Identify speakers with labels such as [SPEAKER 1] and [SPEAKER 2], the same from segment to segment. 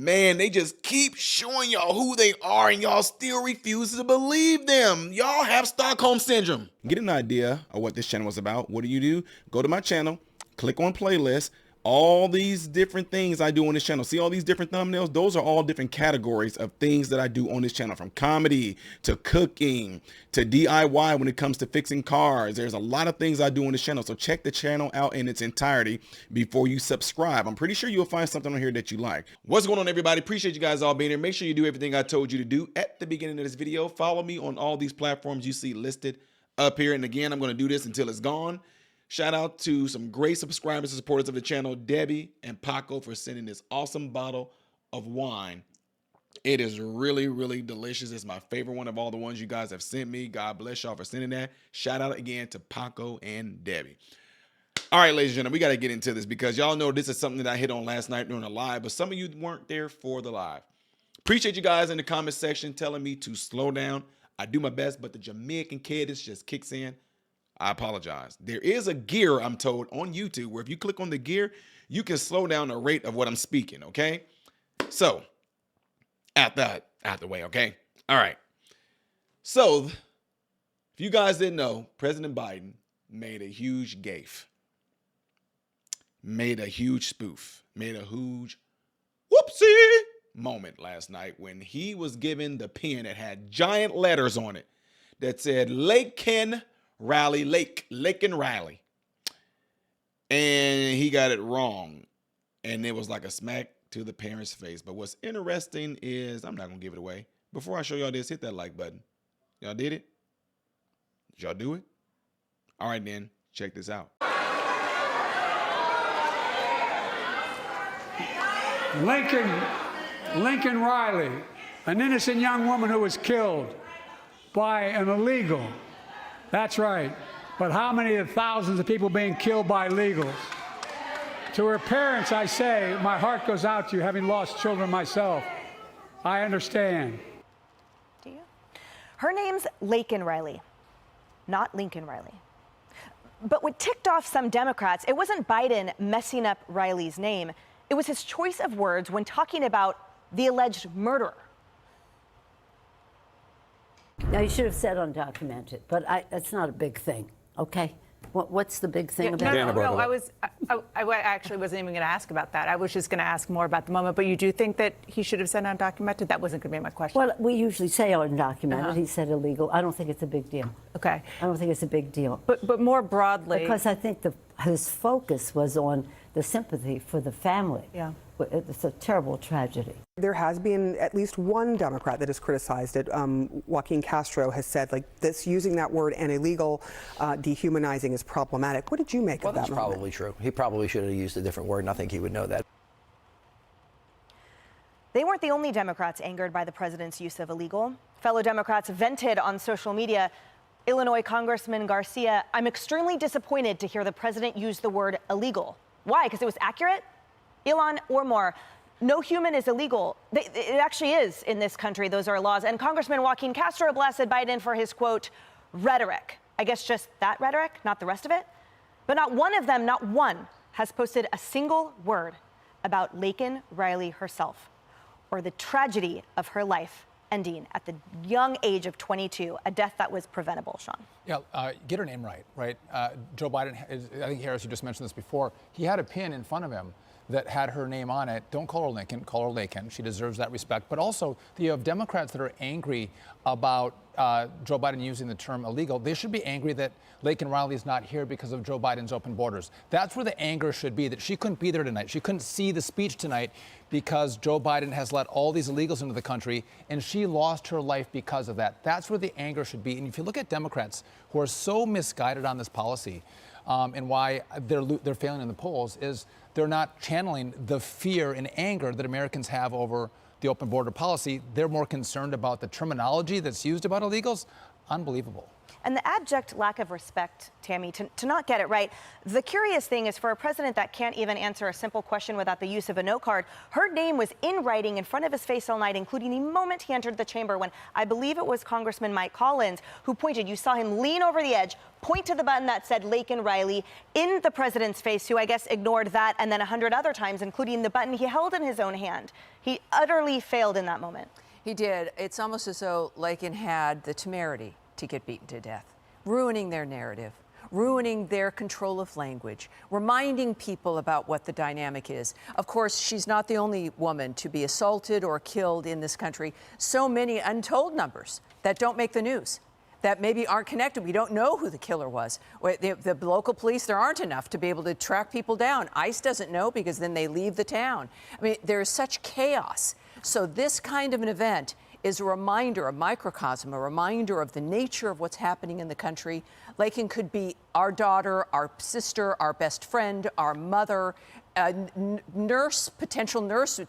[SPEAKER 1] Man, they just keep showing y'all who they are and y'all still refuse to believe them. Y'all have Stockholm Syndrome. Get an idea of what this channel is about. What do? Go to my channel, click on playlist. All these different things I do on this channel. See all these different thumbnails? Those are all different categories of things that I do on this channel, from comedy to cooking to DIY when it comes to fixing cars. There's a lot of things I do on this channel. So check the channel out in its entirety before you subscribe. I'm pretty sure you'll find something on here that you like. What's going on, everybody? Appreciate you guys all being here. Make sure you do everything I told you to do at the beginning of this video. Follow me on all these platforms you see listed up here. And again, I'm going to do this until it's gone. Shout out to some great subscribers and supporters of the channel, Debbie and Paco, for sending this awesome bottle of wine. It is really, really delicious. It's my favorite one of all the ones you guys have sent me. God bless y'all for sending that. Shout out again to Paco and Debbie. All right, ladies and gentlemen, we got to get into this because y'all know this is something that I hit on last night during a live, but some of you weren't there for the live. Appreciate you guys in the comment section telling me to slow down. I do my best, but the Jamaican cadence just kicks in. I apologize. There is a gear, I'm told, on YouTube where if you click on the gear, you can slow down the rate of what I'm speaking, okay? So, out the way, okay? All right. So, if you guys didn't know, President Biden made a huge gaffe, made a huge spoof, made a huge whoopsie moment last night when he was given the pen that had giant letters on it that said Laken Riley, Laken Riley. And he got it wrong. And it was like a smack to the parent's face. But what's interesting is, I'm not going to give it away. Before I show y'all this, hit that like button. Y'all did it? Did y'all do it? All right, then. Check this out.
[SPEAKER 2] Laken Riley, an innocent young woman who was killed by an illegal. That's right. But how many of the thousands of people being killed by illegals? To her parents, I say, my heart goes out to you, having lost children myself. I understand.
[SPEAKER 3] Do you? Her name's Laken Riley, not Lincoln Riley. But what ticked off some Democrats, it wasn't Biden messing up Riley's name. It was his choice of words when talking about the alleged murderer.
[SPEAKER 4] Now, you should have said undocumented, but that's not a big thing, okay? What's the big thing about it?
[SPEAKER 5] No, I actually wasn't even going to ask about that. I was just going to ask more about the moment. But you do think that he should have said undocumented? That wasn't going to be my question.
[SPEAKER 4] Well, we usually say undocumented. He said illegal. I don't think it's a big deal.
[SPEAKER 5] Okay.
[SPEAKER 4] I don't think it's a big deal.
[SPEAKER 5] But more broadly.
[SPEAKER 4] Because I think his focus was on the sympathy for the family.
[SPEAKER 5] Yeah.
[SPEAKER 4] It's a terrible tragedy.
[SPEAKER 6] There has been at least one Democrat that has criticized it. Joaquin Castro has said, like, this using that word and illegal, dehumanizing is problematic. What did you make of that moment?
[SPEAKER 7] Well, that's probably true. He probably should have used a different word, and I think he would know that.
[SPEAKER 3] They weren't the only Democrats angered by the president's use of illegal. Fellow Democrats vented on social media. Illinois Congressman Garcia, I'm extremely disappointed to hear the president use the word illegal. Why? Because it was accurate? Elon or more, no human is illegal. It actually is in this country. Those are laws. And Congressman Joaquin Castro blasted Biden for his, quote, rhetoric. I guess just that rhetoric, not the rest of it. But not one of them, not one, has posted a single word about Laken Riley herself or the tragedy of her life ending at the young age of 22, a death that was preventable, Sean.
[SPEAKER 8] Yeah, get her name right? Joe Biden, I think Harris, you just mentioned this before, he had a pin in front of him that had her name on it. Don't call her Lincoln, call her Laken. She deserves that respect. But also, you have Democrats that are angry about Joe Biden using the term illegal. They should be angry that Laken Riley is not here because of Joe Biden's open borders. That's where the anger should be, that she couldn't be there tonight. She couldn't see the speech tonight because Joe Biden has let all these illegals into the country, and she lost her life because of that. That's where the anger should be. And if you look at Democrats who are so misguided on this policy, and why they're failing in the polls, is they're not channeling the fear and anger that Americans have over the open border policy. They're more concerned about the terminology that's used about illegals. Unbelievable.
[SPEAKER 3] And the abject lack of respect, Tammy, to not get it right. The curious thing is, for a president that can't even answer a simple question without the use of a note card, her name was in writing in front of his face all night, including the moment he entered the chamber when I believe it was Congressman Mike Collins who pointed. You saw him lean over the edge, point to the button that said Laken Riley in the president's face, who I guess ignored that, and then 100 other times, including the button he held in his own hand. He utterly failed in that moment.
[SPEAKER 9] He did. It's almost as though Laken had the temerity to get beaten to death, ruining their narrative, ruining their control of language, reminding people about what the dynamic is. Of course, she's not the only woman to be assaulted or killed in this country. So many untold numbers that don't make the news, that maybe aren't connected. We don't know who the killer was. The local police, there aren't enough to be able to track people down. ICE doesn't know because then they leave the town. I mean, there is such chaos. So this kind of an event is a reminder, a microcosm, a reminder of the nature of what's happening in the country. Laken could be our daughter, our sister, our best friend, our mother, a nurse, potential nurse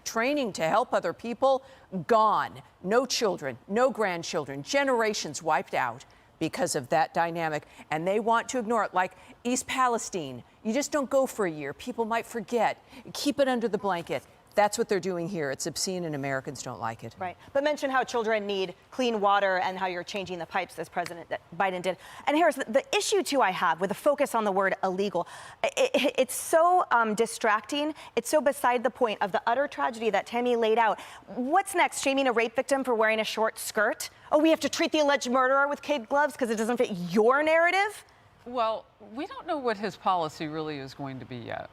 [SPEAKER 9] training to help other people, gone. No children, no grandchildren, generations wiped out because of that dynamic. And they want to ignore it, like East Palestine. You just don't go for a year. People might forget. Keep it under the blanket. That's what they're doing here. It's obscene and Americans don't like it.
[SPEAKER 3] Right. But mention how children need clean water and how you're changing the pipes, as President Biden did. And here's the issue, too, I have with the focus on the word illegal. It's so distracting. It's so beside the point of the utter tragedy that Tammy laid out. What's next? Shaming a rape victim for wearing a short skirt? Oh, we have to treat the alleged murderer with kid gloves because it doesn't fit your narrative?
[SPEAKER 10] Well, we don't know what his policy really is going to be yet.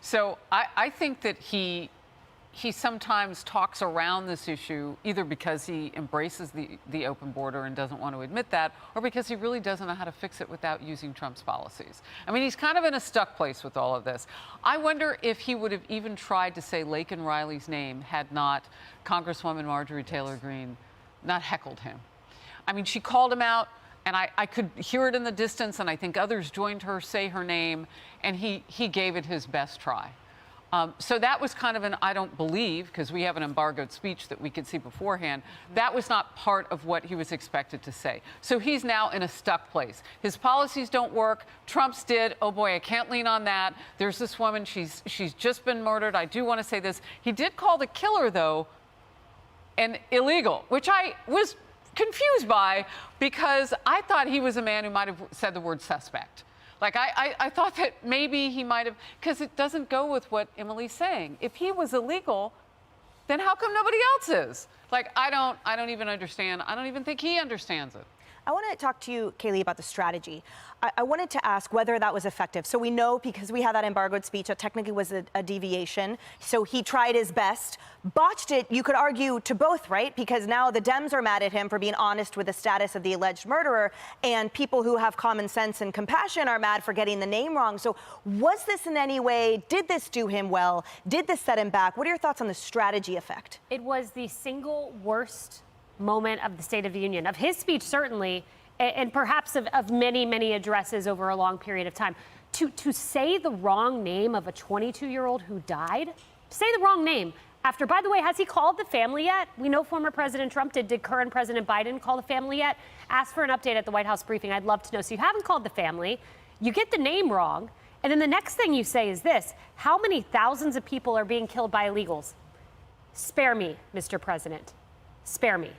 [SPEAKER 10] So I think that he sometimes talks around this issue either because he embraces the open border and doesn't want to admit that, or because he really doesn't know how to fix it without using Trump's policies. I mean, he's kind of in a stuck place with all of this. I wonder if he would have even tried to say Laken Riley's name had not Congresswoman Marjorie Taylor Greene not heckled him. I mean, she called him out. And I could hear it in the distance, and I think others joined her say her name, and he gave it his best try. So that was kind of an I don't believe, because we have an embargoed speech that we could see beforehand. That was not part of what he was expected to say. So he's now in a stuck place. His policies don't work. Trump's did. Oh, boy, I can't lean on that. There's this woman. She's just been murdered. I do want to say this. He did call the killer, though, an illegal, which I was confused by, because I thought he was a man who might have said the word suspect. Like, I thought that maybe he might have, because it doesn't go with what Emily's saying. If he was illegal, then how come nobody else is? Like, I don't even understand. I don't even think he understands it.
[SPEAKER 3] I want to talk to you, Kaylee, about the strategy. I wanted to ask whether that was effective. So we know, because we had that embargoed speech, that technically was a deviation. So he tried his best, botched it, you could argue, to both, right? Because now the Dems are mad at him for being honest with the status of the alleged murderer, and people who have common sense and compassion are mad for getting the name wrong. So was this in any way, did this do him well? Did this set him back? What are your thoughts on the strategy effect?
[SPEAKER 11] It was the single worst moment of the State of the Union, of his speech certainly, and perhaps of many, many addresses over a long period of time. To say the wrong name of a 22-year-old who died, to say the wrong name after, by the way, has he called the family yet? We know former President Trump did. Did current President Biden call the family yet? Ask for an update at the White House briefing. I'd love to know. So you haven't called the family, you get the name wrong, and then the next thing you say is this: how many thousands of people are being killed by illegals? Spare me, Mr. President. Spare me.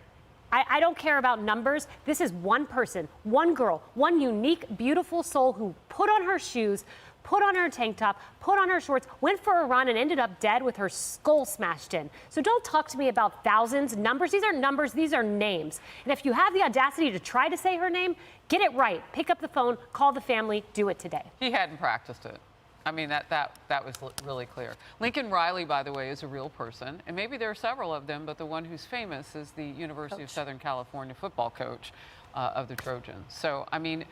[SPEAKER 11] I don't care about numbers. This is one person, one girl, one unique, beautiful soul who put on her shoes, put on her tank top, put on her shorts, went for a run, and ended up dead with her skull smashed in. So don't talk to me about thousands, numbers. These are numbers. These are names. And if you have the audacity to try to say her name, get it right. Pick up the phone, call the family, do it today.
[SPEAKER 10] He hadn't practiced it. I mean, that was really clear. Laken Riley, by the way, is a real person, and maybe there are several of them, but the one who's famous is the University of Southern California football coach of the Trojans. So, I mean,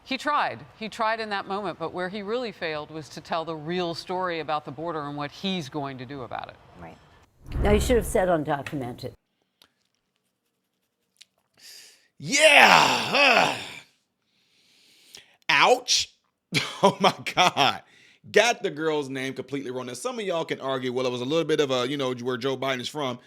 [SPEAKER 10] he tried. He tried in that moment, but where he really failed was to tell the real story about the border and what he's going to do about it.
[SPEAKER 3] Right.
[SPEAKER 4] Now, you should have said undocumented.
[SPEAKER 1] Yeah. Ouch. Oh, my God. Got the girl's name completely wrong. Now, some of y'all can argue, well, it was a little bit of a, where Joe Biden is from.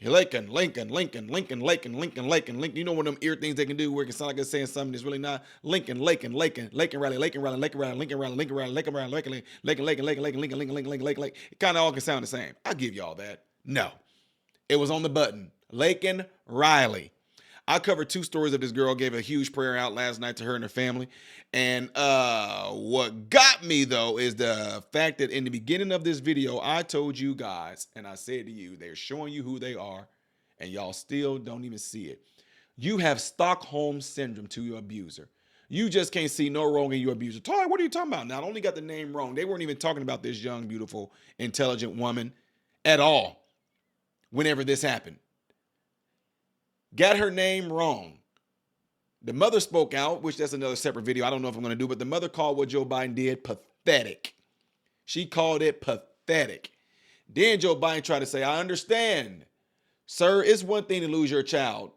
[SPEAKER 1] Laken, Lincoln, Lincoln, Lincoln, Laken, Lincoln, Laken, Lincoln. You know one of them ear things they can do where it can sound like it's saying something that's really not. Lincoln, Laken, Laken, Laken Riley, Laken Riley, Laken Riley, Lincoln Riley, Lincoln Riley, Laken Riley, Laken, Laken, Laken, Laken, Laken, Laken, Lincoln, Lincoln, Lincoln, Laken. It kind of all can sound the same. I'll give y'all that. No, it was on the button. Laken Riley. I covered 2 stories of this girl, gave a huge prayer out last night to her and her family. And what got me, though, is the fact that in the beginning of this video, I told you guys, and I said to you, they're showing you who they are, and y'all still don't even see it. You have Stockholm syndrome to your abuser. You just can't see no wrong in your abuser. Ty, what are you talking about? Not only got the name wrong, they weren't even talking about this young, beautiful, intelligent woman at all whenever this happened. Got her name wrong. The mother spoke out, which that's another separate video. I don't know if I'm going to do, but the mother called what Joe Biden did pathetic. She called it pathetic. Then Joe Biden tried to say, I understand. Sir, it's one thing to lose your child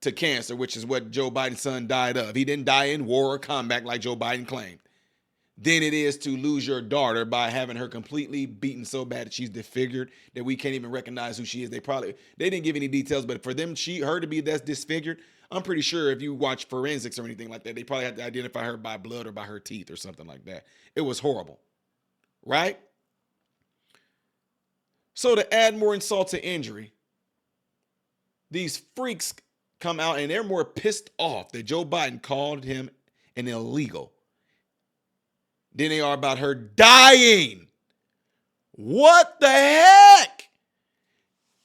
[SPEAKER 1] to cancer, which is what Joe Biden's son died of. He didn't die in war or combat like Joe Biden claimed. Then it is to lose your daughter by having her completely beaten so bad that she's disfigured that we can't even recognize who she is. They didn't give any details, but for them, her to be that's disfigured, I'm pretty sure if you watch forensics or anything like that, they probably had to identify her by blood or by her teeth or something like that. It was horrible, right? So to add more insult to injury, these freaks come out and they're more pissed off that Joe Biden called him an illegal than they are about her dying. What the heck?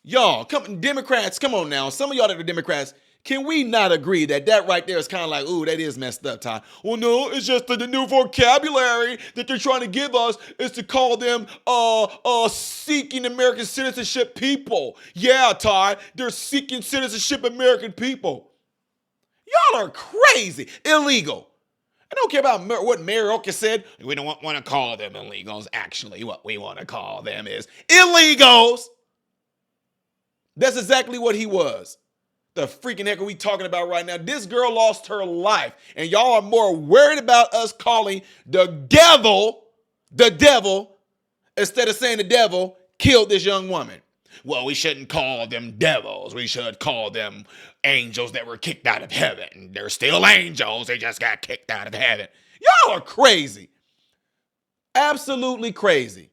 [SPEAKER 1] Y'all, Democrats, come on now. Some of y'all that are Democrats, can we not agree that right there is kind of like, ooh, that is messed up, Ty? Well, no, it's just the new vocabulary that they're trying to give us is to call them seeking American citizenship people. Yeah, Ty, they're seeking citizenship American people. Y'all are crazy. Illegal. I don't care about what Mayor Oka said. We don't want to call them illegals. Actually, what we want to call them is illegals. That's exactly what he was. The freaking heck are we talking about right now? This girl lost her life, and y'all are more worried about us calling the devil, instead of saying the devil killed this young woman. Well, we shouldn't call them devils. We should call them angels that were kicked out of heaven. They're still angels. They just got kicked out of heaven. Y'all are crazy. Absolutely crazy.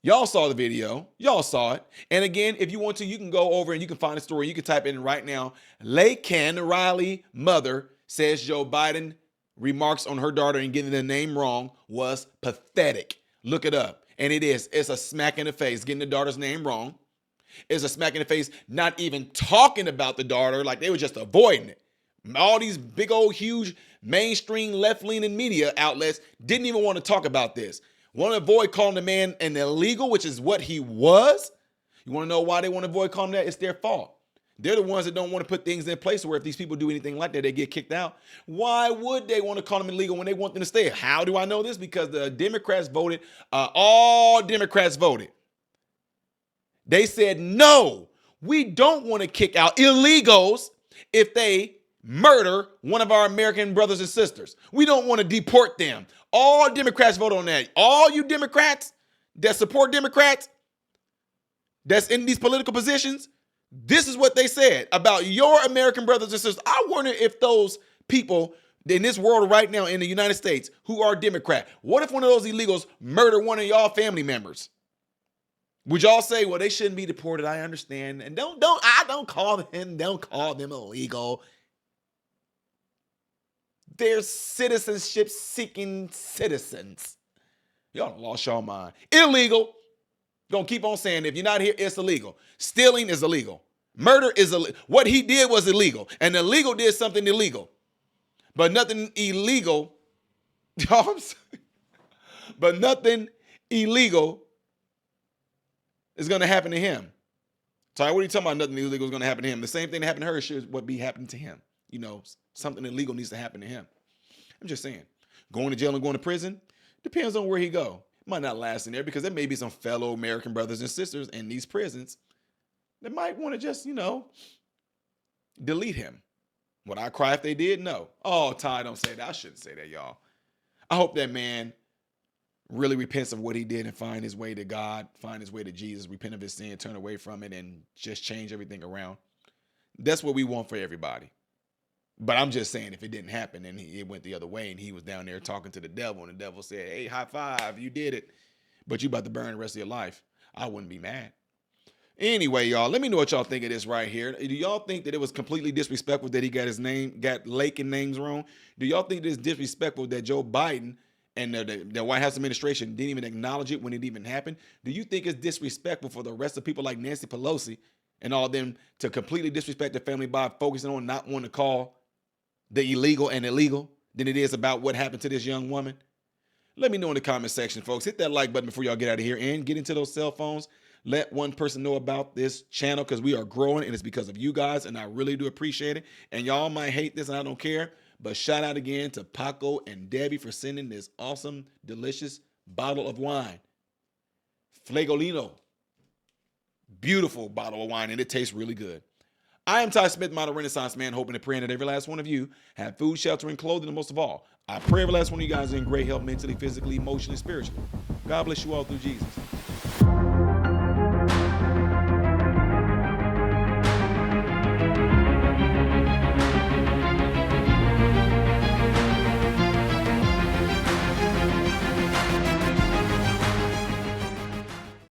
[SPEAKER 1] Y'all saw the video. Y'all saw it. And again, if you want to, you can go over and you can find a story. You can type in right now. Laken Riley mother says Joe Biden remarks on her daughter and getting the name wrong was pathetic. Look it up. And it is. It's a smack in the face getting the daughter's name wrong. It's a smack in the face not even talking about the daughter, like they were just avoiding it. All these big old huge mainstream left-leaning media outlets didn't even want to talk about this. Want to avoid calling the man an illegal, which is what he was. You want to know why they want to avoid calling him that? It's their fault. They're the ones that don't want to put things in place where if these people do anything like that, they get kicked out. Why would they want to call them illegal when they want them to stay? How do I know this? Because the Democrats voted, all Democrats voted. They said, no, we don't want to kick out illegals if they murder one of our American brothers and sisters. We don't want to deport them. All Democrats vote on that. All you Democrats that support Democrats that's in these political positions, this is what they said about your American brothers and sisters. I wonder if those people in this world right now in the United States who are Democrat, what if one of those illegals murder one of y'all family members? Would y'all say, well, they shouldn't be deported? I understand. And don't call them illegal. They're citizenship seeking citizens. Y'all lost y'all mind. Illegal. Gonna keep on saying if you're not here, it's illegal. Stealing is illegal. Murder is illegal. What he did was illegal. And the illegal did something illegal. But nothing illegal. But nothing illegal is gonna happen to him. So what are you talking about? Nothing illegal is gonna happen to him. The same thing that happened to her should what be happening to him. You know, something illegal needs to happen to him. I'm just saying. Going to jail and going to prison depends on where he go. Might not last in there because there may be some fellow American brothers and sisters in these prisons that might want to just, delete him. Would I cry if they did? No. Oh, Ty, don't say that. I shouldn't say that, y'all. I hope that man really repents of what he did and find his way to God, find his way to Jesus, repent of his sin, turn away from it, and just change everything around. That's what we want for everybody. But I'm just saying, if it didn't happen and it went the other way and he was down there talking to the devil and the devil said, hey, high five, you did it, but you about to burn the rest of your life, I wouldn't be mad. Anyway, y'all, let me know what y'all think of this right here. Do y'all think that it was completely disrespectful that he got Laken names wrong? Do y'all think it's disrespectful that Joe Biden and the White House administration didn't even acknowledge it when it even happened? Do you think it's disrespectful for the rest of people like Nancy Pelosi and all of them to completely disrespect the family by focusing on not wanting to call the illegal and illegal than it is about what happened to this young woman? Let me know in the comment section, folks. Hit that like button before y'all get out of here and get into those cell phones. Let one person know about this channel because we are growing and it's because of you guys, and I really do appreciate it. And y'all might hate this and I don't care, but shout out again to Paco and Debbie for sending this awesome, delicious bottle of wine. Flagolino. Beautiful bottle of wine, and it tastes really good. I am Ty Smith, Modern Renaissance Man, hoping and praying that every last one of you have food, shelter, and clothing, and most of all, I pray every last one of you guys are in great health mentally, physically, emotionally, spiritually. God bless you all through Jesus.